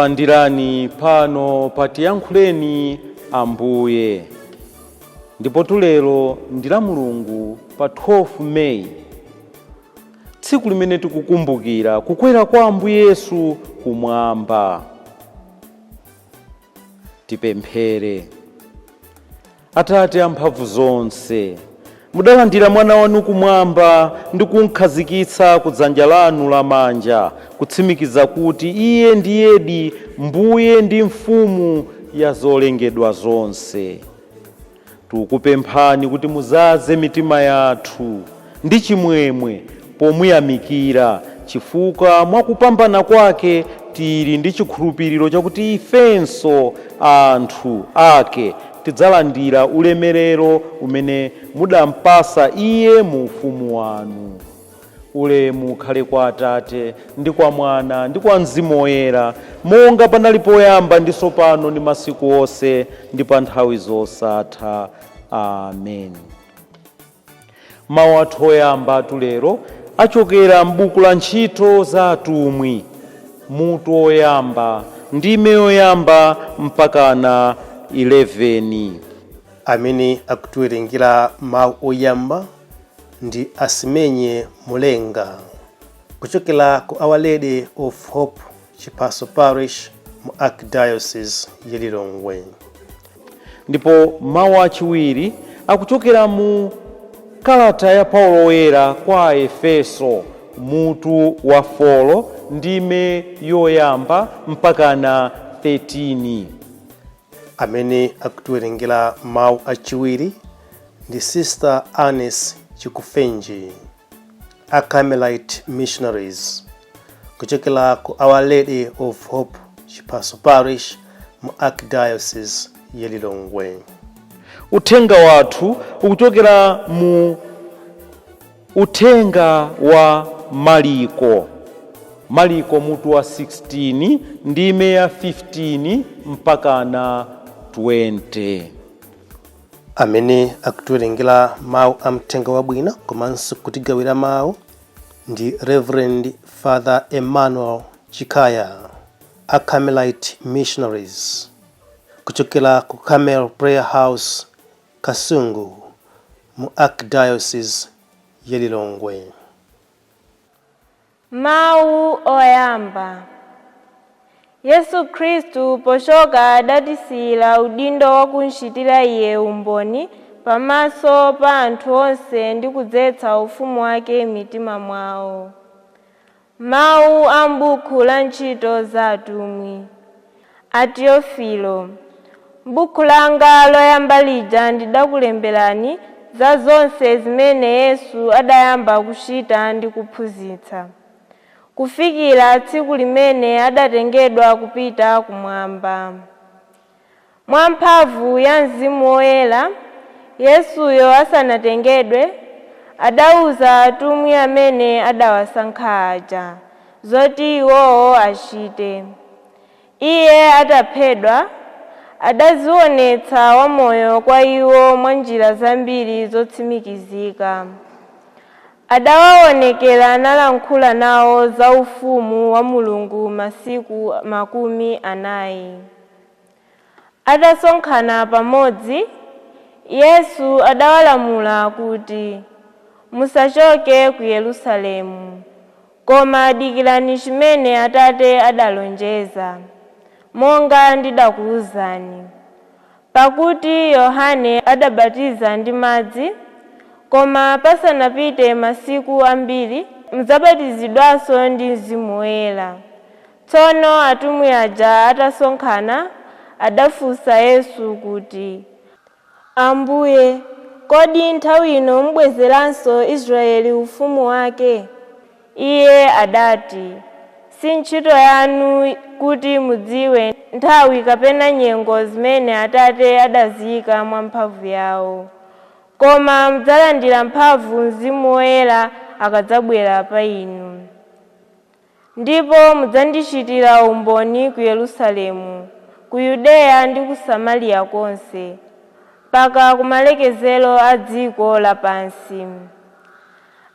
takulandirani pano patiyankhuleni Ambuye. Ndipo lero ndi la Mulungu pa 12 Meyi, tsiku limene tikukumbukira kukwera kwa Ambuye Yesu kumwamba. Tipemphere. Atate amphamvu zonse, mudalandira mwana wanu kumwamba ndi kumkhazikitsa ku dzanja lanu lamanja, kutsimikiza kuti iye ndiyedi Mbuye ndi mfumu ya zolengedwa zonse. Tikupemphani kuti muzaze mitima yathu ndi chimwemwe pomuyamikira, chifukwa mwakupambana kwake tili ndi chikhulupiriro chakuti ifenso anthu ake tidzalandira ulemerero umene mudampasa iye mu ufumu wanu. Ulemu ukhale kwa Atate ndi kwa Mwana ndi kwa Mzimu Woyera, monga panali poyamba ndi tsopano ndi masiku onse ndi pa nthawi zosatha. Amen. Mawu athu oyamba lero achokera m'buku la Ntchito za Atumwi, mutu oyamba ndime yoyamba mpakana 11. Amene akutiwerengera mawu oyamba ndi Asimenye Mulenga, kuchokera ku Our Lady of Hope Chipaso Parish mu Archdiocese ya Lilongwe. Ndipo mawu achiwiri akuchokera mu kalata ya Paulo Woyera kwa Efeso, mutu wa 4 ndime yoyamba mpakana 13. Amene akutiwerengera mawu achiwiri ndi Sister Agnes Chikufenji, a Carmelite Missionaries, kuchokera ku Our Lady of Hope Chipaso Parish mu Archdiocese ya Lilongwe. Uthenga wathu ukuchokera mu uthenga wa Mariko mutu wa 16 ndime ya 15 mpakana 20. Amene akutiwerengera mawu amthenga wabwino komanso kutigawira mawu ndi Reverend Father Emmanuel Chikaya, a Carmelite Missionaries, kuchokera ku Carmel Prayer House Kasungu mu Archdiocese ya Lilongwe. Mawu oyamba. Yesu Khristu poshoka adatisiyira udindo wa kunchitira iye umboni pamaso pa anthu onse ndi kudzetsa ufumu wake mitima mwawo. Mawu a m'buku la Ntchito za Atumwi. A Teofilo, m'buku langa loyamba lija ndidakulemberani za zonse zimene Yesu adayamba kuchita ndi kuphunzitsa, kufikira tsiku limene adatengedwa kupita kumwamba. Mwa mphamvu ya Mzimu Woyera, Yesuyo asanatengedwe adawuza atumwi amene adawasankha aja zoti iwowo achite. Iye ataphedwa adazionetsa wamoyo kwa iwo mwa njira zambiri zotsimikizika. Adawaonekera nalankhula nawo za ufumu wa Mulungu masiku 40. Atasonkhana pamodzi, Yesu adawalamula kuti musachoke ku Yerusalemu, koma dikirani chimene Atate adalonjeza, monga ndidakuwuzani. Pakuti Yohane adabatiza ndi madzi, koma pasanapite masiku ambiri mudzabatizidwanso ndi Mzimu Woyera. Tsono atumwi aja atasonkhana adafunsa Yesu kuti, Ambuye, kodi nthawi ino mubwezeranso Israeli ufumu wake? Iye adati, si ntchito yanu kuti mudziwe nthawi kapena nyengo zimene Atate adaziyika mwa mphamvu yawo, koma mudzalandira mphamvu Mzimu Woyera akadzabwera pa inu. Ndipo mudzandichitira umboni ku Yerusalemu, ku Yudeya ndi ku Samariya konse, mpaka kumalekezero a dziko lapansi.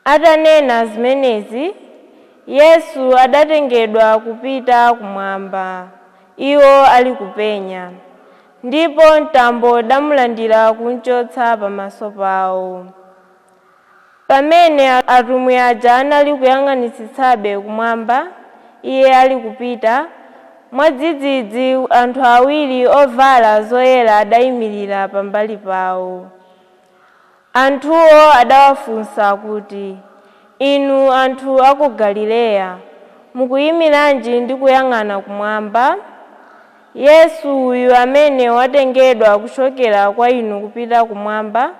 Atanena zimenezi, Yesu adatengedwa kupita kumwamba. iwo ali kupenya, ndipo mtambo udamulandira kumchotsa pamaso pawo. Pamene atumwi aja anali kuyang'anitsitsabe kumwamba iye ali kupita, mwadzidzidzi anthu awiri ovala zoyera adayimirira pambali pawo. Anthuwo adawafunsa kuti, inu anthu a ku Galileya, mukuyimiranji ndi kuyang'ana kumwamba? Yesu uyu amene watengedwa kuchokera kwa inu kupita kumwamba,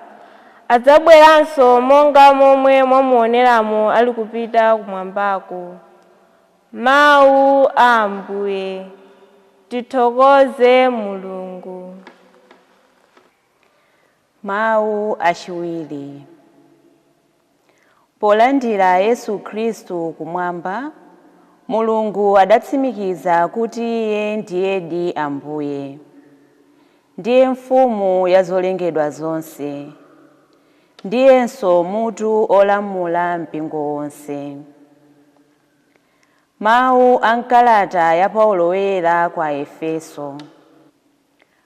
adzabweranso monga momwe mwamuoneramo ali kupita kumwambako. Mawu a Ambuye. Tithokoze Mulungu. Mawu achiwiri. Polandira Yesu Khristu kumwamba, Mulungu adatsimikiza kuti iye ndiyedi Ambuye, ndiye mfumu ya zolengedwa zonse, ndiyenso mutu olamula mpingo wonse. Mawu a nkalata ya Paulo woyera kwa Efeso.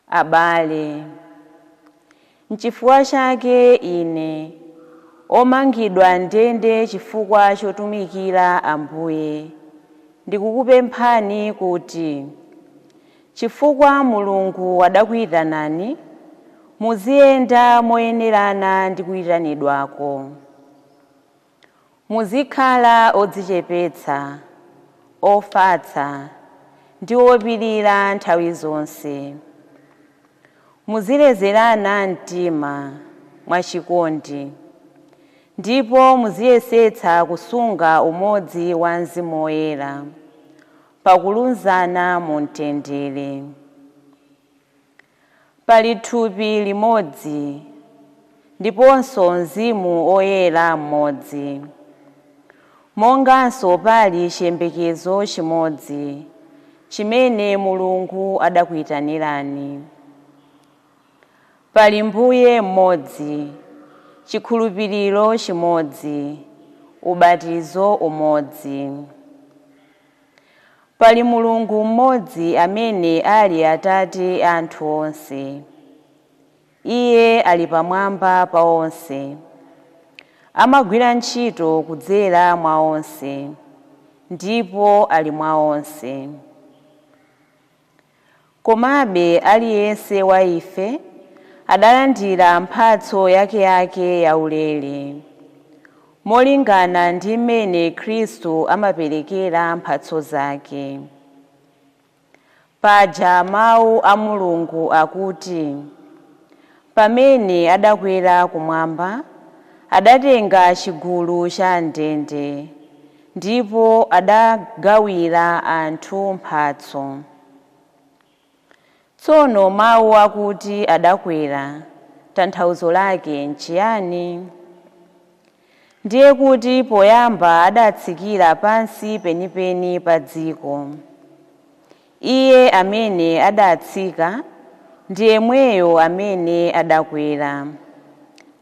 Abale, n'chifukwa chake ine, omangidwa ndende chifukwa chotumikira Ambuye, ndikukupemphani kuti, chifukwa Mulungu adakuyitanani, muziyenda moyenerana ndi kuyitanidwako. Muzikhala odzichepetsa, ofatsa, ndi opirira nthawi zonse. Muzilezerana mtima mwachikondi, ndipo muziyesetsa kusunga umodzi wa Mzimu Woyera, pakulunzana mu mtendere. Pali thupi limodzi, ndiponso Mzimu Woyera mmodzi, monganso pali chiyembekezo chimodzi, chimene Mulungu adakuyitanirani. Pali Mbuye mmodzi, chikhulupiriro chimodzi, ubatizo umodzi. Pali Mulungu mmodzi amene ali Atate a anthu onse. Iye ali pamwamba pa onse, amagwira ntchito kudzera mwa onse, ndipo ali mwa onse. Komabe aliyense wa ife adalandira mphatso yake yaulere, molingana ndi mmene Khristu amaperekera mphatso zake. Paja mawu a Mulungu akuti, pamene adakwera kumwamba, adatenga chigulu cha ndende, ndipo adagawira anthu mphatso. Tsono mawu akuti adakwera, tanthauzo lake nchiyani? Ndiye kuti poyamba adatsikira pansi penipeni pa dziko. Iye amene adatsika ndiye mweyo amene adakwera,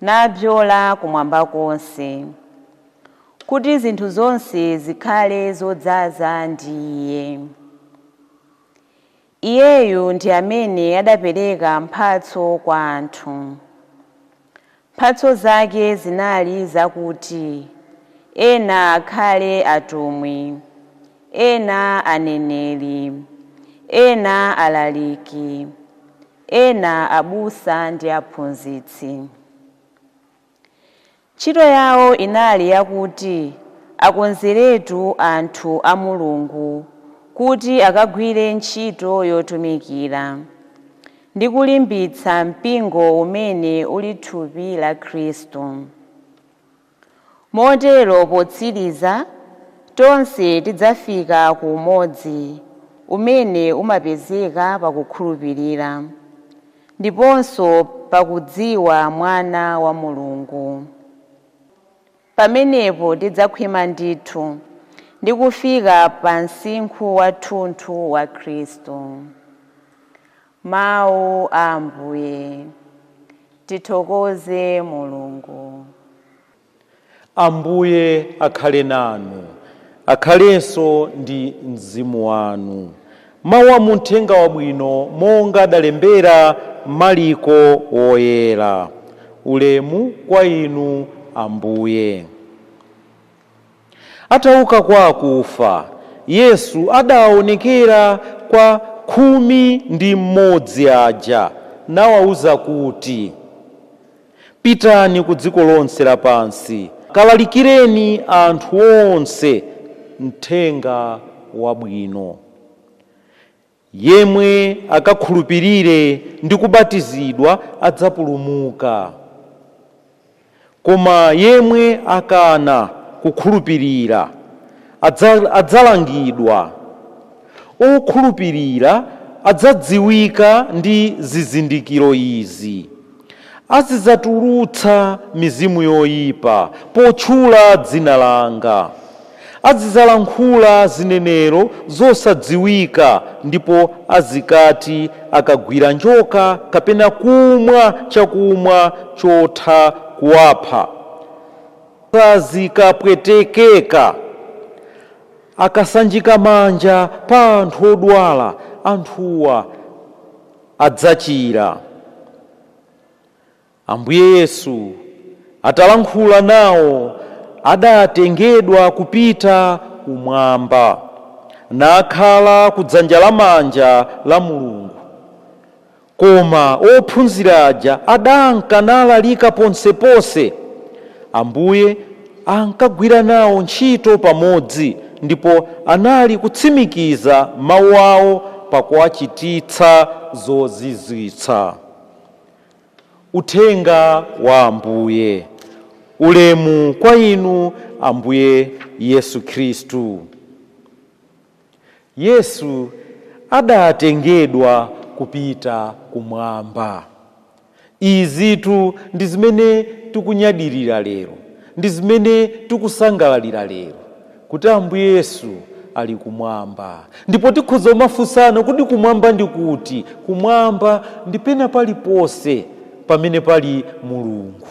nabzola kumwamba konse, kuti zinthu zonse zikhale zodzaza ndi Iye. Iyeyu ndi amene adapereka mphatso kwa anthu. Mphatso zake zinali zakuti, ena akhale atumwi, ena aneneri, ena alaliki, ena abusa ndi aphunzitsi. Ntchito yawo inali yakuti akonzeretu anthu a Mulungu kuti akagwire ntchito yotumikira ndi kulimbitsa mpingo umene uli thupi la Khristu. Motero potsiriza, tonse tidzafika ku umodzi umene umapezeka pakukhulupirira, ndiponso pakudziwa Mwana wa Mulungu. Pamenepo tidzakhwima ndithu ndi kufika pa msinkhu wathunthu wa Khristu. Mawu a Ambuye. Tithokoze Mulungu. Ambuye akhale nanu, akhalenso ndi mzimu wanu. Mawu a Uthenga Wabwino monga adalembera Marko woyera. Ulemu kwa inu Ambuye. Atauka kwa akufa, Yesu adaonekera kwa 11 aja nawauza kuti, pitani ku dziko lonse lapansi, kalalikireni anthu onse Uthenga Wabwino. Yemwe akakhulupirire ndi kubatizidwa adzapulumuka, koma yemwe akana kukhulupirira adzalangidwa. Okhulupirira adzadziwika ndi zizindikiro izi: azidzatulutsa mizimu yoyipa potchula dzina langa, azidzalankhula zinenero zosadziwika, ndipo azikati akagwira njoka kapena kumwa chakumwa chotha kuwapha, azikapwetekeka, akasanjika manja pa anthu odwala, anthuwa adzachira. Ambuye Yesu atalankhula nawo, adatengedwa kupita kumwamba, nakhala kudzanja lamanja la Mulungu. Koma ophunzira aja adanka nalalika ponseponse. Ambuye ankagwira nawo ntchito pamodzi, ndipo anali kutsimikiza mawu awo pakuwachititsa zozizwitsa. Uthenga wa Ambuye. Ulemu kwa inu Ambuye Yesu Khristu. Yesu adatengedwa kupita kumwamba. Izitu ndi zimene tikunyadirira lero, ndi zimene tikusangalalira lero, kuti Ambuye Yesu ali kumwamba. Ndipo tikhoza kumafunsana kuti kumwamba ndi kuti? Kumwamba ndi pena paliponse pamene pali Mulungu,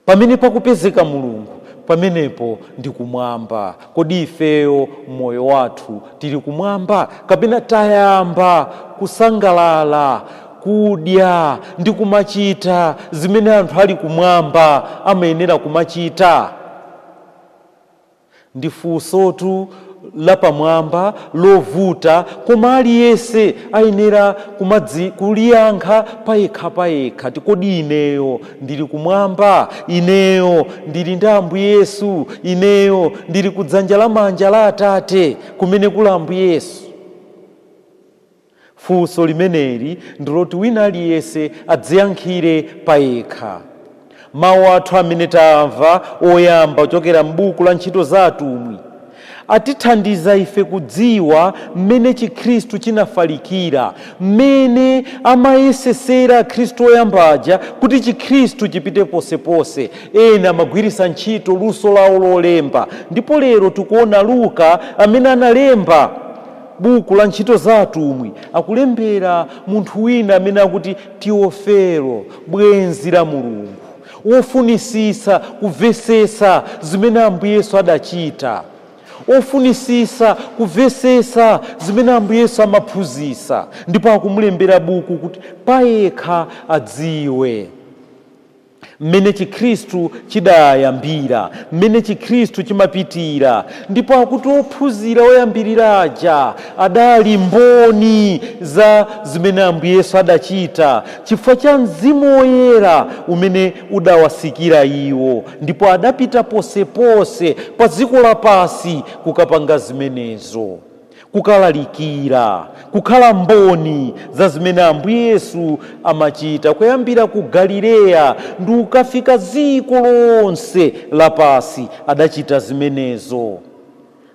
pamene pakupezeka Mulungu, pamenepo ndi kumwamba. Kodi ifeyo moyo wathu tili kumwamba, kapena tayamba kusangalala, kudya ndi kumachita zimene anthu ali kumwamba amayenera kumachita? Ndi funsotu lapamwamba lovuta, koma aliyense ayenera kuliyankha payekha. Kodi ineyo ndili kumwamba? Ineyo ndili ndi Ambuye Yesu? Ineyo ndili kudzanja lamanja la Atate kumene kuli Ambuye Yesu? Funso limeneli ndiloti wina aliyense adziyankhire payekha. Mawu athu amene tamva oyamba kuchokera m'buku la Ntchito za Atumwi atithandiza ife kudziwa mmene Chikhristu chinafalikira, mmene amayesesera Khristu oyambaja kuti Chikhristu chipite posepose. Ena amagwiritsa ntchito luso lawo lolemba, ndipo lero tikuona Luka amene analemba buku la Ntchito za Atumwi akulembera munthu wina amene akuti Teofilo, bwenzi la Mulungu, wofunisisa kumvesesa zimene Ambuye Yesu adachita, ofunisisa kumvesesa zimene Ambuye Yesu amaphunzitsa, ndipo akumulembera buku kuti payekha adziwe mmene Chikhristu chidayambira, mmene Chikhristu chimapitira. Ndipo akuti ophunzira oyambirira aja adali mboni za zimene Ambuye Yesu adachita chifukwa cha Mzimu Woyera umene udawasikira iwo, ndipo adapita posepose pa dziko lapansi kukapanga zimenezo, kukalalikira, kukhala mboni za zimene Ambuye Yesu amachita, kuyambira ku Galileya ndi ukafika dziko lonse lapansi adachita zimenezo.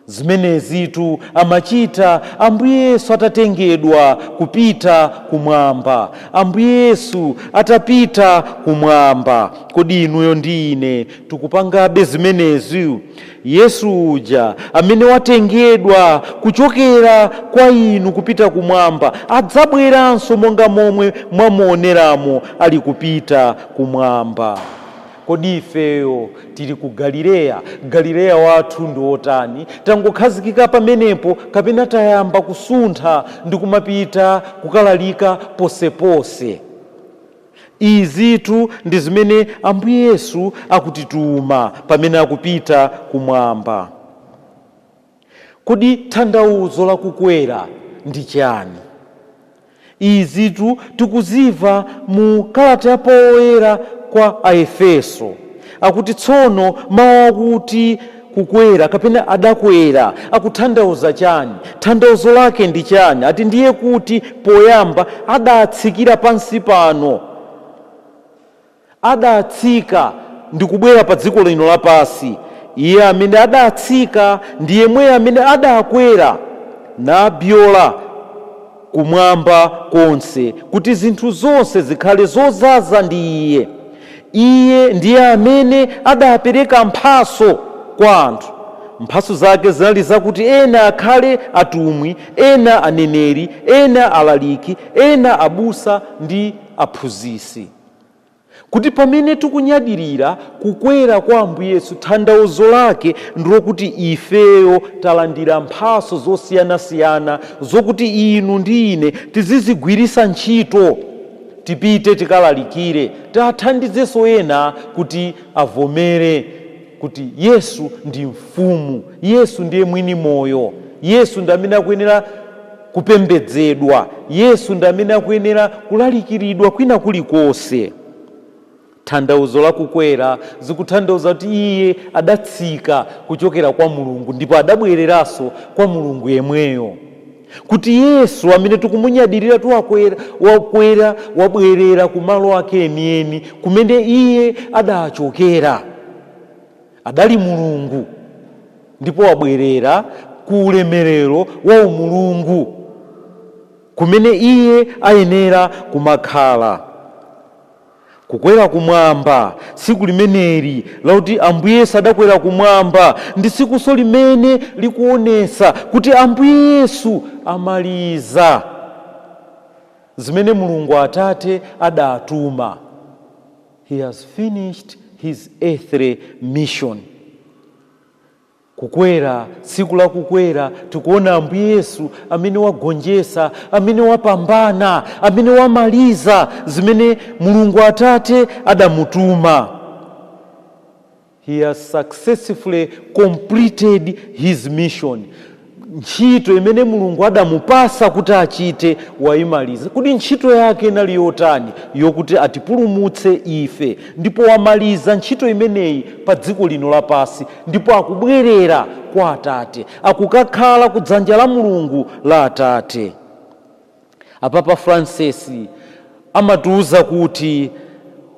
Zimenezitu amachita Ambuye Yesu atatengedwa kupita kumwamba, Ambuye Yesu atapita kumwamba. Kodi inuyo ndi ine tikupangabe zimenezi? Yesu uja amene watengedwa kuchokera kwa inu kupita kumwamba adzabweranso monga momwe mwamuoneramo ali kupita kumwamba. kodi ifeyo tili ku galileya wathu ndi otani? Tangokhazikika pamenepo kapena tayamba kusuntha ndi kumapita kukalalika posepose? Izitu ndi zimene Ambuye Yesu akutituma pamene akupita kumwamba. Kodi tanthauzo la kukwera ndi chani? Izitu tikuziva mu kalata ya poyera kwa Aefeso. Akuti tsono mawu akuti kukwera kapena adakwera akutanthauza chani? Tanthauzo lake ndi chani? Ati ndiye kuti poyamba adatsikira pansi pano, adatsika ndi kubwera pa dziko lino lapasi. Iye amene adatsika ndi yemwe amene adakwera nabyola kumwamba konse kuti zinthu zonse zikhale zozaza ndi iye. Iye ndiye amene adapereka mphaso kwa anthu. Mphaso zake zinali zakuti ena akhale atumwi, ena aneneri, ena alaliki, ena abusa ndi aphunzitsi. Kuti pamene tikunyadirira kukwera kwa Ambuye Yesu, tanthauzo lake ndilokuti ifeyo talandira mphaso zosiyanasiyana zokuti inu ndi ine tizizigwirisa ntchito, tipite tikalalikire, tathandizenso ena kuti avomere kuti Yesu ndi mfumu, Yesu ndiye mwini moyo, Yesu ndi amene akuyenera kupembedzedwa, Yesu ndi amene akuyenera kulalikiridwa kwina kulikonse. Tanthauzo la kukwera zikutanthauza kuti iye adatsika kuchokera kwa Mulungu ndipo adabwereranso kwa Mulungu yemweyo. Kuti Yesu amene tikumunyadilira wabwerera kumalo ake enieni kumene iye adachokera. Adali Mulungu ndipo wabwerera ku ulemerero wa umulungu kumene iye ayenera kumakhala. Kukwera kumwamba siku limeneli lauti Ambuye Yesu adakwera kumwamba ndi sikuso limene likuonesa kuti Ambuye Yesu amaliza zimene Mulungu Atate adatuma. He has finished his earthly mission. Kukwera, siku la kukwera tikuona Ambuye Yesu amene wagonjesa, amene wapambana, amene wamaliza zimene Mulungu Atate adamutuma. He has successfully completed his mission. Ntchito imene Mulungu adamupasa kuti achite waimaliza. Kuti ntchito yake inali yotani? Yokuti atipulumutse ife. Ndipo wamaliza ntchito imeneyi pa dziko lino lapasi, ndipo akubwerera kwa Atate, akukakhala ku dzanja la Mulungu la Atate. Apapa Francis amatiuza kuti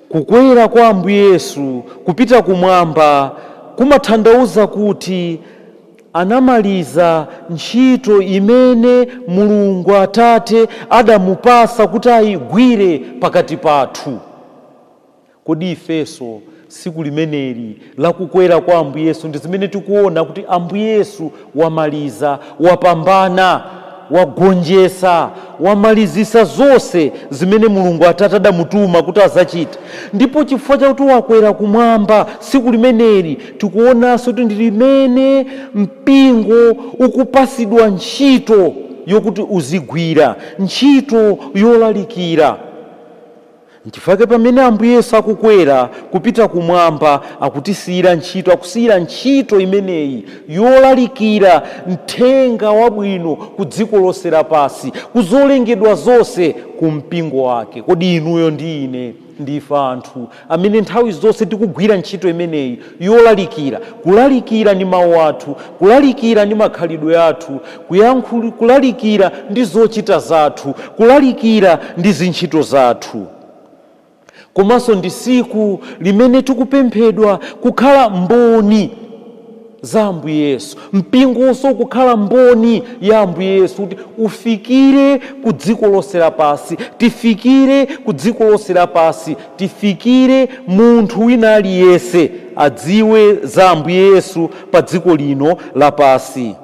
kukwera kwa Ambuye Yesu kupita kumwamba kumatanthauza kuti anamaliza ntchito imene Mulungu Atate adamupasa kuti ayigwire pakati pathu. Kodi ifeso siku limeneli la kukwera kwa Ambuye Yesu ndi zimene tikuona kuti Ambuye Yesu wamaliza, wapambana, wagonjesa, wamalizisa zonse zimene Mulungu Atate adamutuma kuti azachita. Ndipo chifukwa chakuti wakwera kumwamba siku limeneli tikuonanso kuti ndi limene mpingo ukupasidwa ntchito yokuti uzigwira, ntchito yolalikira. Nchifukwa pamene Ambuye Yesu akukwera kupita kumwamba akutisiyira ntchito, akusiyira ntchito imeneyi yolalikira mthenga wabwino ku dziko lonse lapasi, kuzolengedwa zonse ku mpingo wake. Kodi inuyo ndi ine ndife anthu amene nthawi zonse tikugwira ntchito imeneyi yolalikira, kulalikira ndi mawu athu, kulalikira ndi makhalidwe athu, kulalikira ndi zochita zathu, kulalikira ndi zintchito zathu. Komanso ndi siku limene tikupemphedwa kukhala mboni za Ambuye Yesu, mpingonso kukhala mboni ya Ambuye Yesu kuti ufikire ku dziko lonse lapasi, tifikire ku dziko lonse lapasi, tifikire munthu wina aliyense adziwe za Ambuye Yesu pa dziko lino lapasi.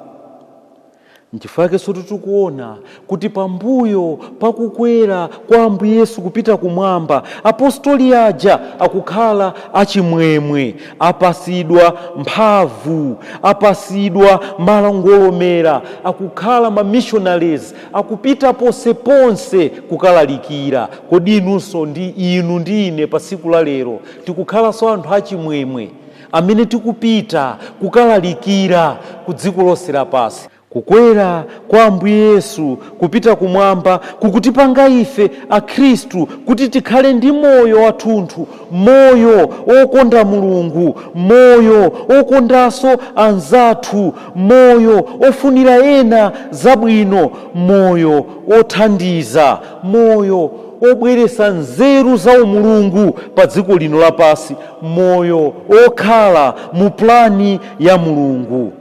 N'chifukwa chake tikuona kuti pambuyo pakukwera kwa Ambuye Yesu kupita kumwamba, apostoli aja akukhala achimwemwe, apasidwa mphamvu, apasidwa malongolomera, akukhala ma missionaries, akupita ponseponse kukalalikira. Kodi inunso ndi inu ndi ine pa tsiku la lero tikukhalanso anthu achimwemwe amene tikupita kukalalikira ku dziko lonse lapansi? Kukwera kwa Ambuye Yesu kupita kumwamba kukutipanga ife akhristu kuti tikhale ndi moyo wathunthu, moyo okonda Mulungu, moyo okondanso anzathu, moyo ofunira ena zabwino, moyo othandiza, moyo obweretsa nzeru za umulungu pa dziko lino lapansi, moyo okhala mu plani ya Mulungu.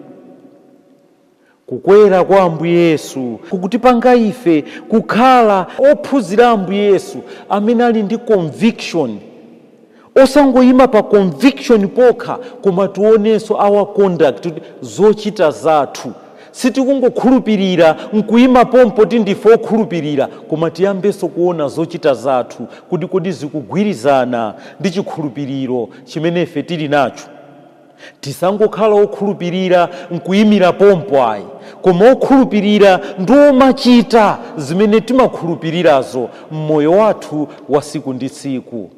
Kukwera kwa Ambuye Yesu kukutipanga ife kukhala ophunzira Ambuye Yesu amene ali ndi conviction, osangoyima pa conviction pokha, koma tionenso our conduct, zochita zathu. Sitikungokhulupirira nkuyima pompo ti ndife okhulupirira, koma tiyambenso kuona zochita zathu kuti kodi zikugwirizana ndi chikhulupiriro chimene ife tili nacho. Tisangokhala okhulupirira nkuyimira pompo ayi, koma okhulupirira ndi omachita zimene timakhulupirirazo mmoyo wathu wa tsiku ndi tsiku.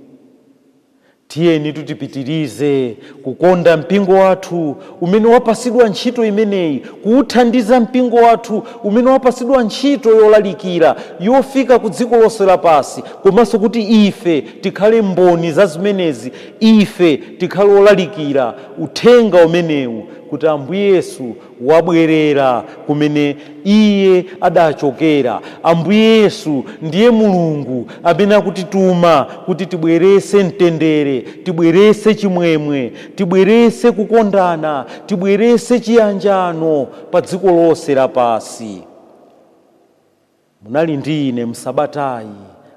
Tiyeni tipitirize kukonda mpingo wathu umene wapasidwa ntchito imeneyi, kuuthandiza mpingo wathu umene wapasidwa ntchito yolalikira yofika ku dziko lonse lapansi, komanso kuti ife tikhale mboni za zimenezi, ife tikhale olalikira uthenga umenewu kuti Ambuye Yesu wabwerera kumene iye adachokera. Ambuye Yesu ndiye Mulungu amene akutituma kuti tibwerese mtendere, tibwerese chimwemwe, tibwerese kukondana, tibwerese chiyanjano pa dziko lonse lapansi. Munali ndi ine msabatayi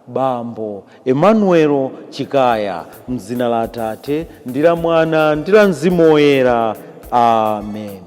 Bambo Emmanuel Chikaya, m'dzina la Atate ndi la Mwana ndi la Mzimu Woyera. Amen.